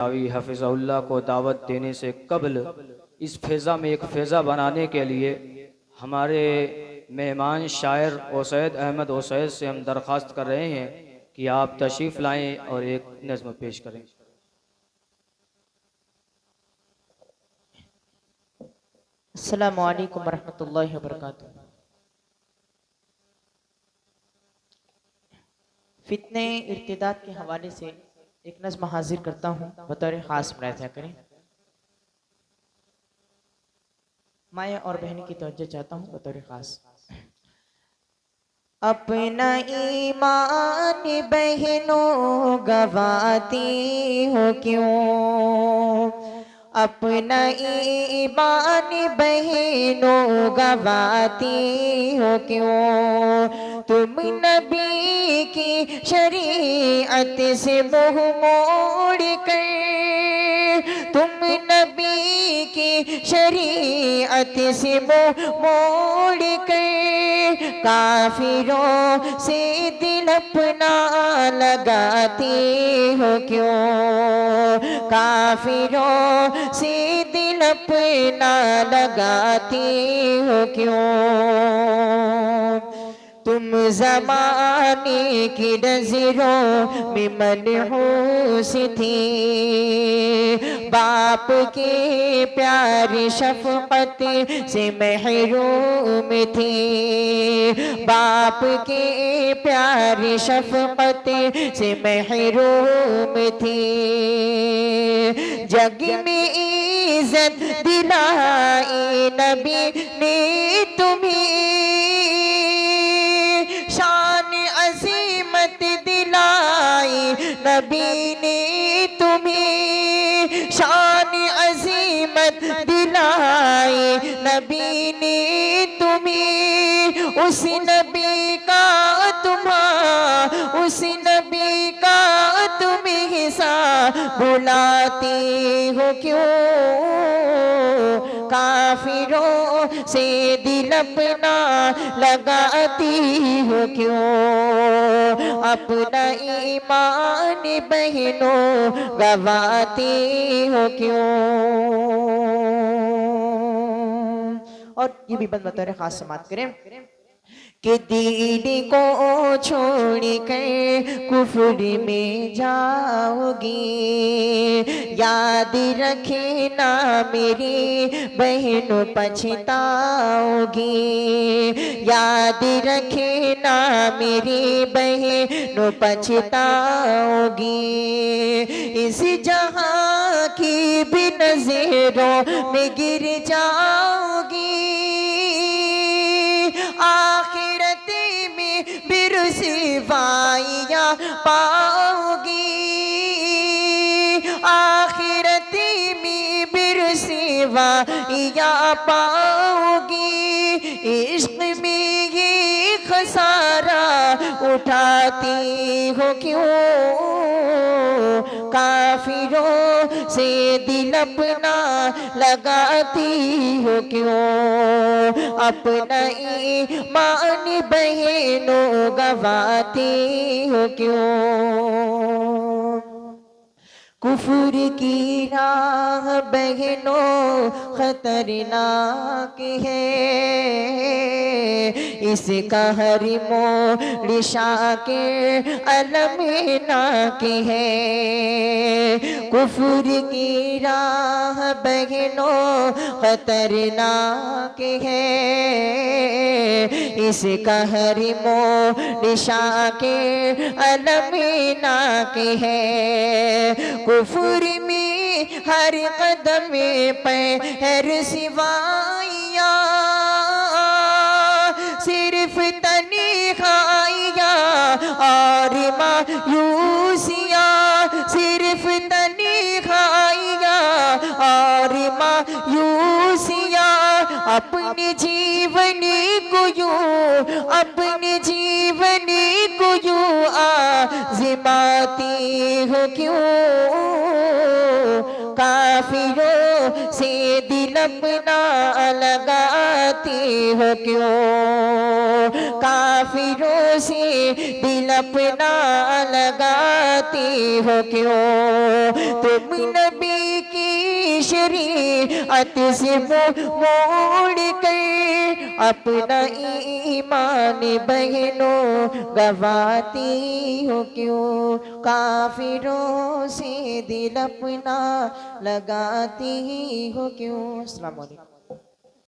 अभी हफिज़ुल्लाह को दावत देने से कबल इस फ़ेज़ा में एक फ़ेज़ा बनाने के लिए हमारे मेहमान शायर ओसैद अहमद ओसैद से हम दरख्वास्त कर रहे हैं कि आप तशरीफ़ लाएं और एक नज़्म पेश करें। अस्सलामु अलैकुम वरहमतुल्लाहि वबरकातुहू। फितने इर्तिदाद के हवाले से एक नज़्म हाजिर करता हूँ, बतौर ख़ास मुलाहिज़ा करें। माया और बहन की तवज्जो चाहता हूँ बतौर ख़ास। अपना ईमान बहनों गवाती हो क्यों, अपना ईमान बहनों गवाती हो क्यों, तुम नबी की शरीयत से मुँह मोड़ कर, तुम नबी की शरीयत से मुँह मोड़ कर काफिरों से दिल अपना लगाती हो क्यों, काफिरों से दिल अपना लगाती हो क्यों, तुम ज़माने की नज़रों में मनहूस थी, बाप के प्यार शफ़क़त से महरूम थी, बाप के प्यार शफ़क़त से महरूम थी, जग में इज़्ज़त दिलाई नबी ने तुम्हें, शान अज़ीमत दिलाई नबी ने तुम्हें, शान अज़ीमत दिलाई नबी ने तुम्हें, उस नबी का उस नबी का तुम हिस्सा भुलाती हो क्यों, काफिरों से दिल अपना लगाती हो क्यों, अपना ईमान बहनों गवाती हो क्यों। और ये भी बंद बतौर खास समात करें कि दीन को छोड़ कर कुफ्र में जाओगी, याद रखना मेरी बहनों पछताओगी, याद रखना मेरी बहनों पछताओगी, इस जहां की भी नज़रों में गिर जाओगी, आखिरत में भी रुसवाइयां पाओगी, आखिरत में भी रुसवाइयां पाओगी, इश्क में ये खसारा उठाती हो क्यों, काफिरों से दिल अपना लगाती हो क्यों, अपना ईमान बहनों गवाती हो क्यों, कुफर की राह बहनों खतरनाक है, इसका हर मोड़ शाकिर अलमनाक है, कुफर की राह बहनों खतरनाक है, इसका हर मोड़ शाकिर अलमनाक है, कुफर में हर कदम पे हर सिवाइयाँ, सिर्फ तन्हाइयाँ और मायूसियाँ, सिर्फ तन्हाइयाँ और मायूसियाँ, अपने जीवन को यूं, अपने जीवन को यूं आज़माती हो क्यों, काफिरों से दिल अपना लगाती हो क्यों, काफिरों से दिल अपना लगाती हो क्यों, तुम नबी की शरीअत से मोड़ कर अपना ईमान बहनों गवाती हो क्यों, काफिरों से दिल अपना लगाती हो क्यों। अस्सलाम वालेकुम।